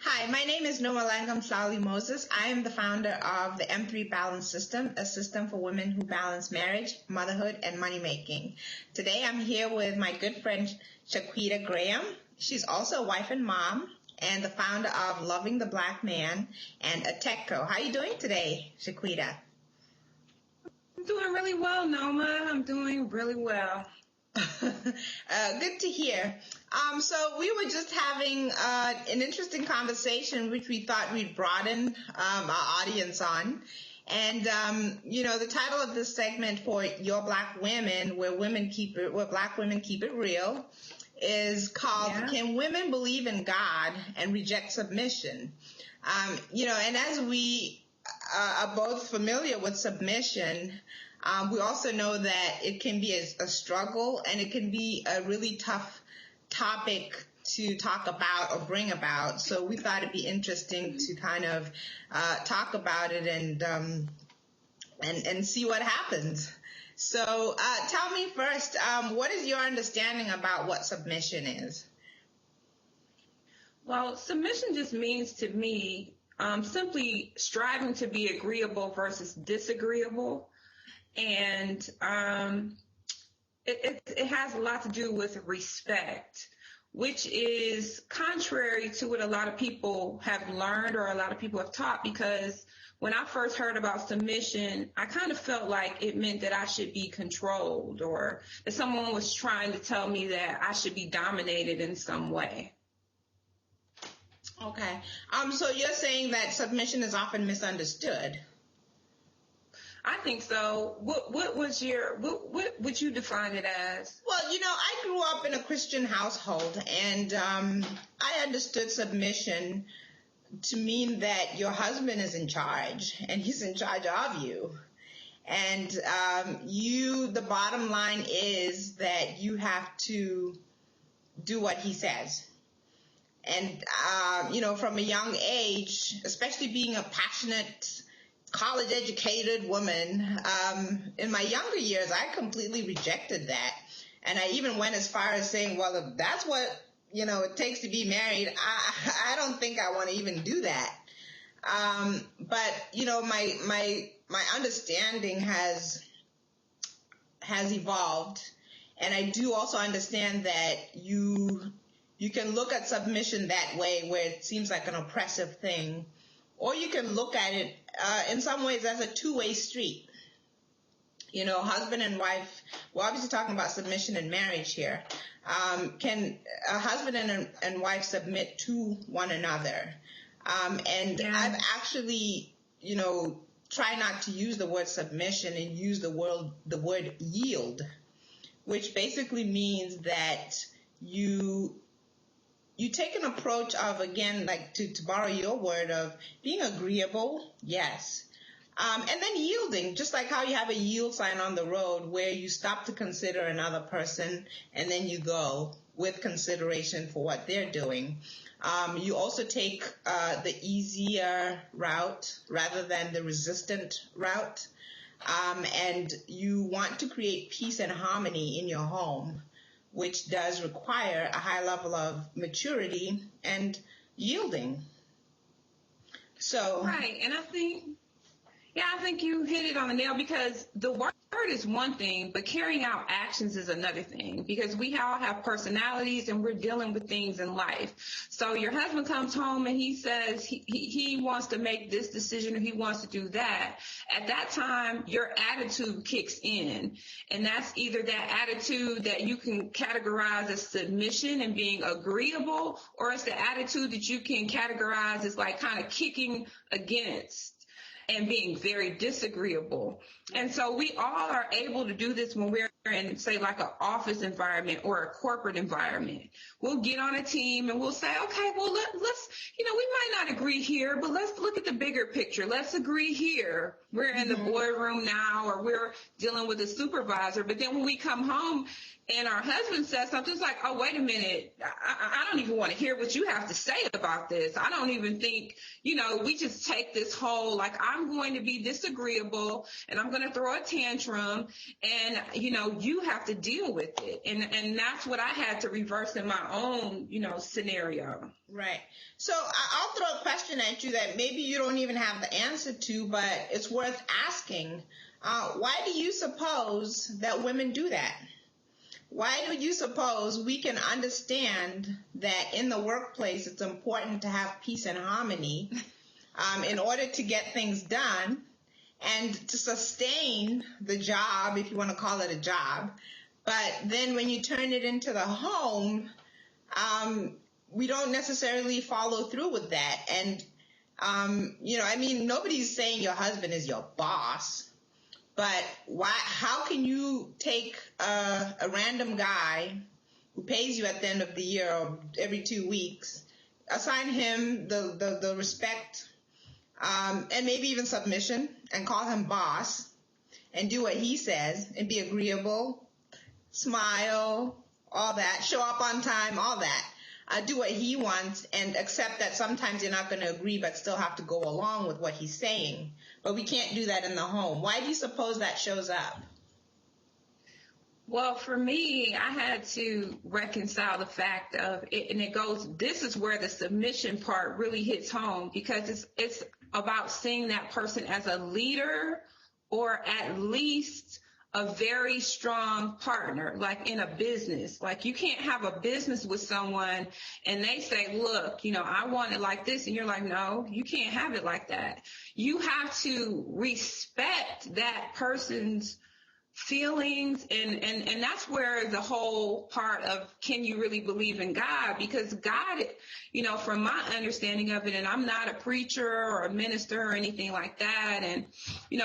Hi, my name is Nomalanga Mhlauli-Moses. I am the founder of the M3 Balance System, a system for women who balance marriage, motherhood, and money making. Today I'm here with my good friend Shaquita Graham. She's also a wife and mom and the founder of Loving the Black Man and a tech co. How are you doing today, Shaquita? I'm doing really well, Noma. I'm doing really well. Good to hear. So we were just having an interesting conversation, which we thought we'd broaden our audience on. And, the title of this segment for Your Black Women, where Black women keep it real, is called Can Women Believe in God and Reject Submission? And as we are both familiar with submission, we also know that it can be a struggle and it can be a really tough topic to talk about or bring about. So we thought it'd be interesting to kind of talk about it and see what happens. So tell me first, what is your understanding about what submission is? Well, submission just means to me simply striving to be agreeable versus disagreeable. And it has a lot to do with respect, which is contrary to what a lot of people have learned or a lot of people have taught, because when I first heard about submission, I kind of felt like it meant that I should be controlled or that someone was trying to tell me that I should be dominated in some way. Okay. So you're saying that submission is often misunderstood. I think so. What would you define it as? Well, I grew up in a Christian household, and I understood submission to mean that your husband is in charge, and he's in charge of you. And the bottom line is that you have to do what he says. And, from a young age, especially being a passionate college-educated woman, in my younger years, I completely rejected that. And I even went as far as saying, well, if that's what, it takes to be married, I don't think I want to even do that. But my understanding has evolved. And I do also understand that you can look at submission that way, where it seems like an oppressive thing. Or you can look at it in some ways as a two-way street. Husband and wife, we're obviously talking about submission in marriage here. Can a husband and wife submit to one another? I've actually, try not to use the word submission and use the word yield, which basically means that you take an approach of, again, like to borrow your word, of being agreeable, yes. And then yielding, just like how you have a yield sign on the road where you stop to consider another person and then you go with consideration for what they're doing. You also take the easier route rather than the resistant route. And you want to create peace and harmony in your home, which does require a high level of maturity and yielding. So right, and I think you hit it on the nail, because the word is one thing, but carrying out actions is another thing, because we all have personalities and we're dealing with things in life. So your husband comes home and he says he wants to make this decision or he wants to do that. At that time, your attitude kicks in, and that's either that attitude that you can categorize as submission and being agreeable, or it's the attitude that you can categorize as like kind of kicking against and being very disagreeable. And so we all are able to do this when we're in, say, like an office environment or a corporate environment. We'll get on a team and we'll say, okay, well, let's, we might not agree here, but let's look at the bigger picture. Let's agree here. We're in the boardroom now, or we're dealing with a supervisor. But then when we come home and our husband says something, it's like, oh, wait a minute, I don't even want to hear what you have to say about this. I don't even think, we just take this whole, like, I'm going to be disagreeable and I'm going to throw a tantrum and, you have to deal with it. And that's what I had to reverse in my own, scenario. Right. So I'll throw a question at you that maybe you don't even have the answer to, but it's worth asking. Why do you suppose that women do that? Why do you suppose we can understand that in the workplace it's important to have peace and harmony in order to get things done and to sustain the job, if you want to call it a job, but then when you turn it into the home, we don't necessarily follow through with that. And, nobody's saying your husband is your boss. But how can you take a random guy who pays you at the end of the year or every 2 weeks, assign him the respect and maybe even submission and call him boss and do what he says and be agreeable, smile, all that, show up on time, all that. Do what he wants and accept that sometimes you're not going to agree but still have to go along with what he's saying. But we can't do that in the home. Why do you suppose that shows up? Well, for me, I had to reconcile the fact of it, and it goes, this is where the submission part really hits home, because it's about seeing that person as a leader or at least a very strong partner, like in a business. Like you can't have a business with someone and they say, look, I want it like this. And you're like, no, you can't have it like that. You have to respect that person's feelings. And that's where the whole part of, can you really believe in God? Because God, from my understanding of it, and I'm not a preacher or a minister or anything like that. And,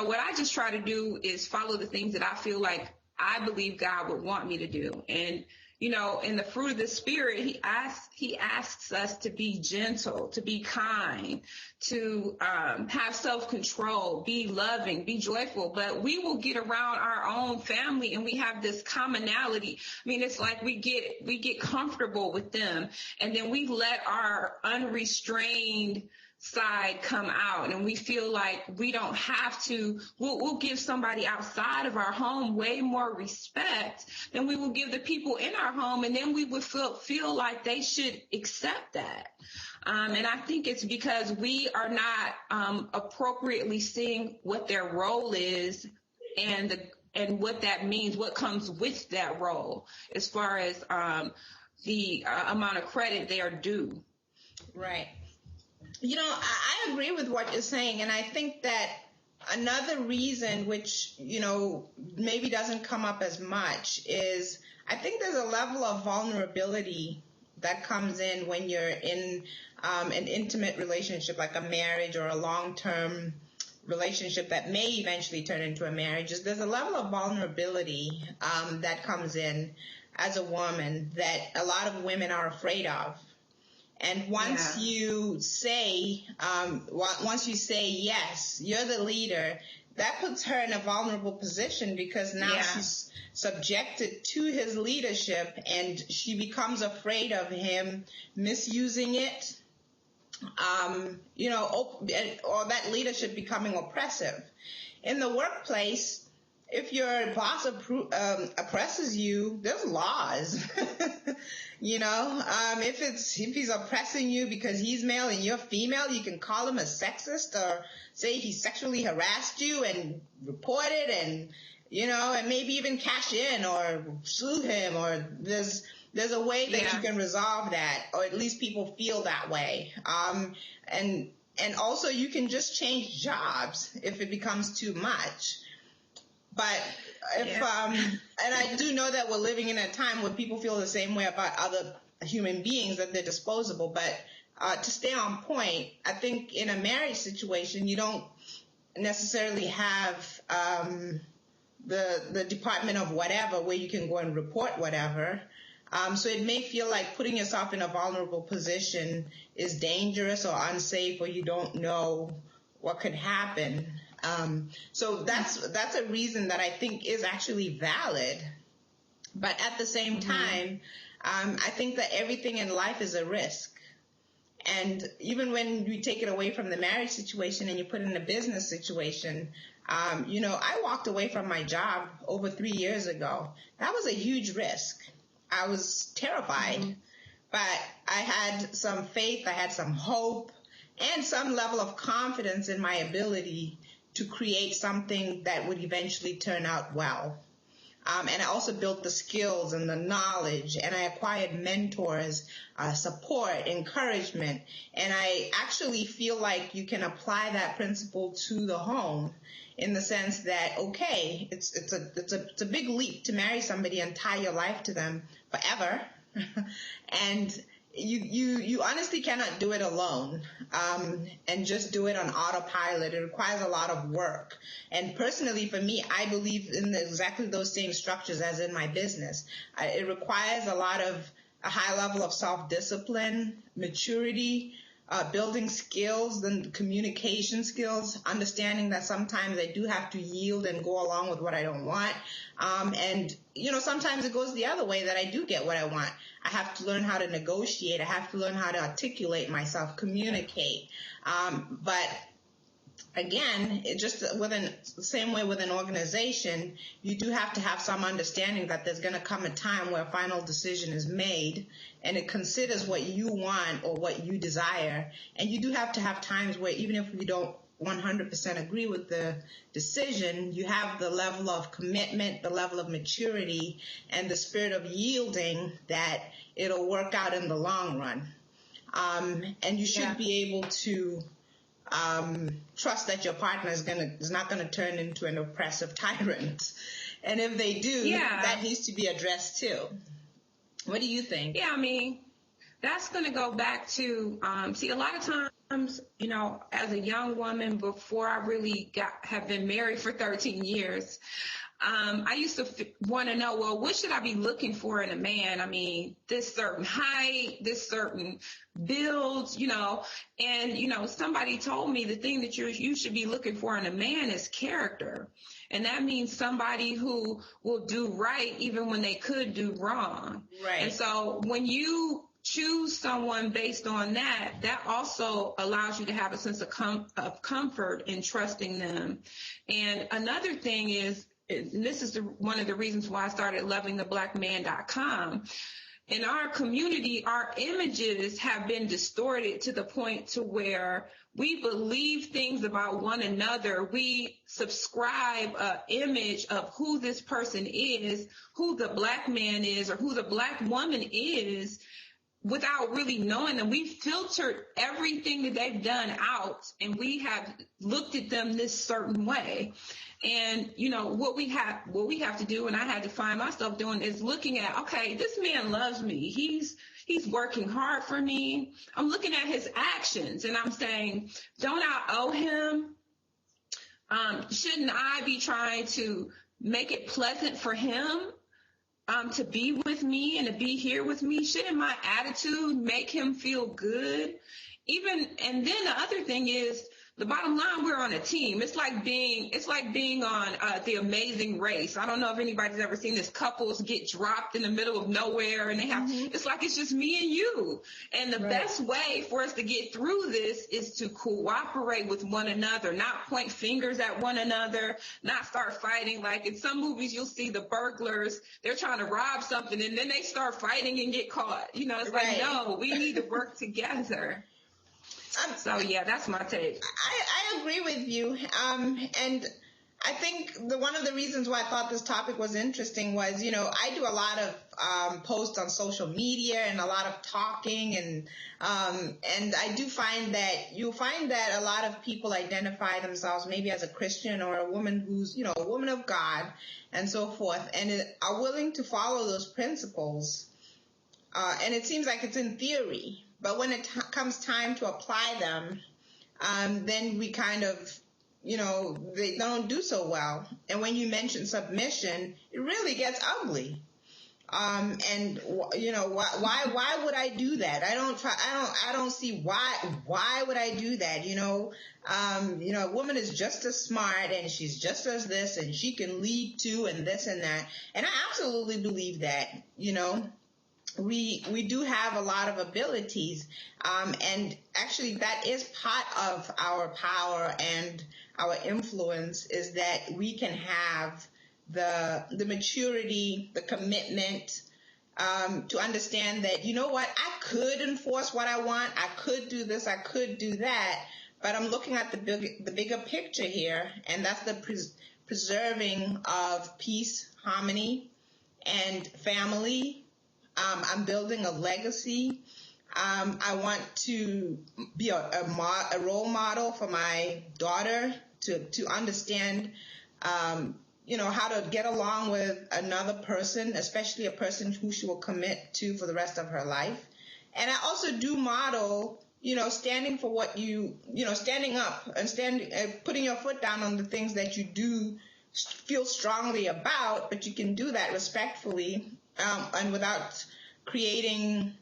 what I just try to do is follow the things that I feel like I believe God would want me to do. And, in the fruit of the Spirit, he asks us to be gentle, to be kind, to have self-control, be loving, be joyful. But we will get around our own family and we have this commonality. I mean, it's like we get comfortable with them, and then we let our unrestrained side come out, and we feel like we don't have to, we'll give somebody outside of our home way more respect than we will give the people in our home, and then we would feel like they should accept that. And I think it's because we are not appropriately seeing what their role is and what that means, what comes with that role as far as the amount of credit they are due. Right. I agree with what you're saying, and I think that another reason, which, maybe doesn't come up as much, is I think there's a level of vulnerability that comes in when you're in an intimate relationship, like a marriage or a long-term relationship that may eventually turn into a marriage. There's a level of vulnerability that comes in as a woman that a lot of women are afraid of. And once you say yes, you're the leader, that puts her in a vulnerable position, because now she's subjected to his leadership and she becomes afraid of him misusing it, or that leadership becoming oppressive. In the workplace, if your boss oppresses you, there's laws. If he's oppressing you because he's male and you're female, you can call him a sexist, or say he sexually harassed you and report it, and and maybe even cash in or sue him, or there's a way that you can resolve that, or at least people feel that way. And also you can just change jobs if it becomes too much. But and I do know that we're living in a time where people feel the same way about other human beings, that they're disposable. But to stay on point, I think in a marriage situation, you don't necessarily have the department of whatever where you can go and report whatever. So it may feel like putting yourself in a vulnerable position is dangerous or unsafe, or you don't know what could happen. So that's a reason that I think is actually valid. But at the same time, I think that everything in life is a risk. And even when you take it away from the marriage situation and you put it in a business situation, I walked away from my job over 3 years ago. That was a huge risk. I was terrified, but I had some faith, I had some hope, and some level of confidence in my ability to create something that would eventually turn out well. And I also built the skills and the knowledge, and I acquired mentors, support, encouragement. And I actually feel like you can apply that principle to the home in the sense that, okay, it's a big leap to marry somebody and tie your life to them forever. And you honestly cannot do it alone, and just do it on autopilot. It requires a lot of work. And personally, for me, I believe in exactly those same structures as in my business. It requires a high level of self-discipline, maturity, building skills, then communication skills, understanding that sometimes I do have to yield and go along with what I don't want. And sometimes it goes the other way, that I do get what I want. I have to learn how to negotiate. I have to learn how to articulate myself, communicate. But again, the same way with an organization, you do have to have some understanding that there's going to come a time where a final decision is made and it considers what you want or what you desire. And you do have to have times where even if you don't 100% agree with the decision, you have the level of commitment, the level of maturity, and the spirit of yielding that it'll work out in the long run. And you should be able to trust that your partner is not going to turn into an oppressive tyrant. And if they do, that needs to be addressed too. What do you think? Yeah, I mean, that's going to go back to, a lot of times, as a young woman, before I really have been married for 13 years, I used to want to know, well, what should I be looking for in a man? I mean, this certain height, this certain build, and, somebody told me the thing that you should be looking for in a man is character. And that means somebody who will do right even when they could do wrong. Right. And so when you choose someone based on that, that also allows you to have a sense of comfort in trusting them. And another thing is, and this is one of the reasons why I started lovingtheblackman.com. In our community, our images have been distorted to the point to where we believe things about one another. We subscribe an image of who this person is, who the black man is, or who the black woman is, without really knowing them. We've filtered everything that they've done out, and we have looked at them this certain way. And, what we have to do, and I had to find myself doing, is looking at, okay, this man loves me. He's working hard for me. I'm looking at his actions and I'm saying, don't I owe him? Shouldn't I be trying to make it pleasant for him to be with me and to be here with me? Shouldn't my attitude make him feel good? And then the other thing is, the bottom line, we're on a team. It's like being on The Amazing Race. I don't know if anybody's ever seen this. Couples get dropped in the middle of nowhere, and it's like it's just me and you. And the best way for us to get through this is to cooperate with one another, not point fingers at one another, not start fighting. Like in some movies, you'll see the burglars, they're trying to rob something, and then they start fighting and get caught. It's like, no, we need to work together. So, that's my take. I agree with you. And I think one of the reasons why I thought this topic was interesting was, I do a lot of posts on social media and a lot of talking, and I do find that you'll find that a lot of people identify themselves maybe as a Christian or a woman who's, a woman of God and so forth, and are willing to follow those principles. And it seems like it's in theory. But when it comes time to apply them, then we kind of, they don't do so well. And when you mention submission, it really gets ugly. And why would I do that? I don't see why would I do that? A woman is just as smart and she's just as this and she can lead too and this and that. And I absolutely believe that, we do have a lot of abilities. And actually that is part of our power and our influence, is that we can have the maturity, the commitment, to understand that, I could enforce what I want. I could do this. I could do that. But I'm looking at the bigger picture here, and that's the preserving of peace, harmony, and family. I'm building a legacy. I want to be a role model for my daughter to understand, how to get along with another person, especially a person who she will commit to for the rest of her life. And I also do model, standing for what standing up and putting your foot down on the things that you do feel strongly about, but you can do that respectfully, and without creating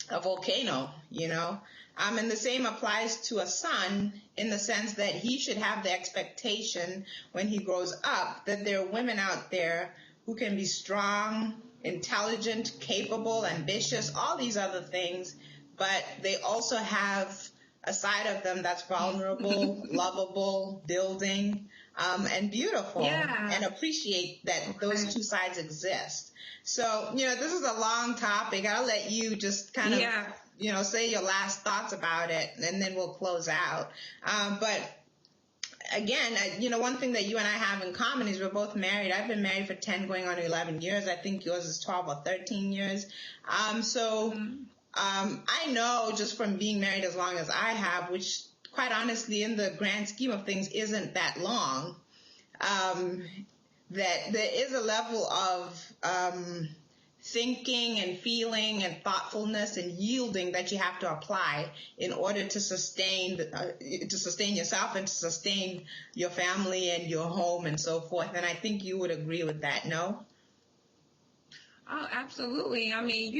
a volcano, and the same applies to a son, in the sense that he should have the expectation when he grows up that there are women out there who can be strong, intelligent, capable, ambitious, all these other things, but they also have a side of them that's vulnerable, lovable, building, and beautiful, and appreciate that those two sides exist. So, this is a long topic. I'll let you just kind of, say your last thoughts about it, and then we'll close out. But again, one thing that you and I have in common is we're both married. I've been married for 10 going on 11 years. I think yours is 12 or 13 years. I know just from being married as long as I have, which quite honestly in the grand scheme of things isn't that long, that there is a level of thinking and feeling and thoughtfulness and yielding that you have to apply in order to sustain yourself and to sustain your family and your home and so forth. And I think you would agree with that, no? Oh, absolutely. I mean,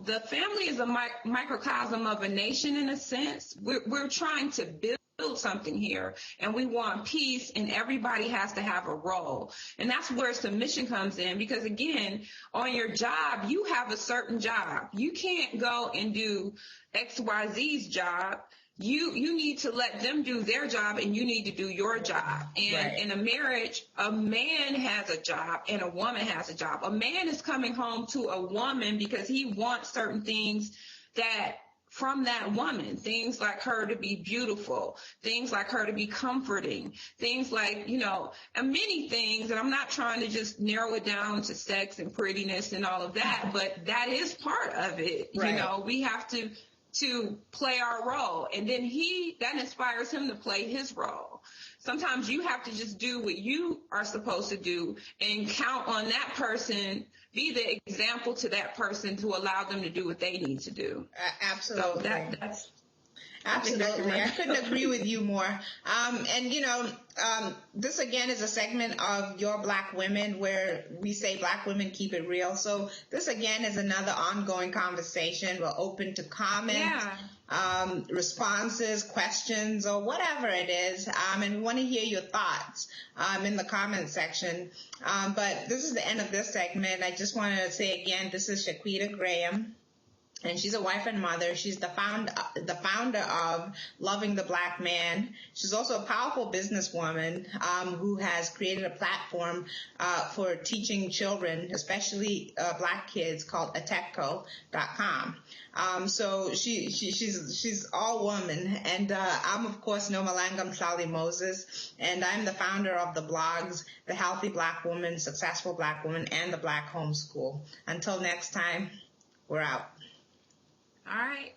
the family is a microcosm of a nation in a sense. We're trying to build something here, and we want peace, and everybody has to have a role. And that's where submission comes in, because again, on your job, you have a certain job. You can't go and do XYZ's job. You need to let them do their job, and you need to do your job. And in a marriage, a man has a job and a woman has a job. A man is coming home to a woman because he wants certain things from that woman, things like her to be beautiful, things like her to be comforting, things like, and many things. And I'm not trying to just narrow it down to sex and prettiness and all of that, but that is part of it. Right. We have to play our role, and then that inspires him to play his role. Sometimes you have to just do what you are supposed to do and count on that person, be the example to that person to allow them to do what they need to do. Absolutely. So that's absolutely. I couldn't agree with you more. This again is a segment of Your Black Women, where we say Black women keep it real. So this again is another ongoing conversation. We're open to comments, responses, questions, or whatever it is. And we want to hear your thoughts in the comment section. But this is the end of this segment. I just want to say again, this is Shaquita Graham. And she's a wife and mother. She's the founder of Loving the Black Man. She's also a powerful businesswoman who has created a platform for teaching children, especially Black kids, called atechco.com. So she's all woman. And I'm, of course, Nomalanga, Mhlauli-Moses, and I'm the founder of the blogs, The Healthy Black Woman, Successful Black Woman, and The Black Homeschool. Until next time, we're out. All right.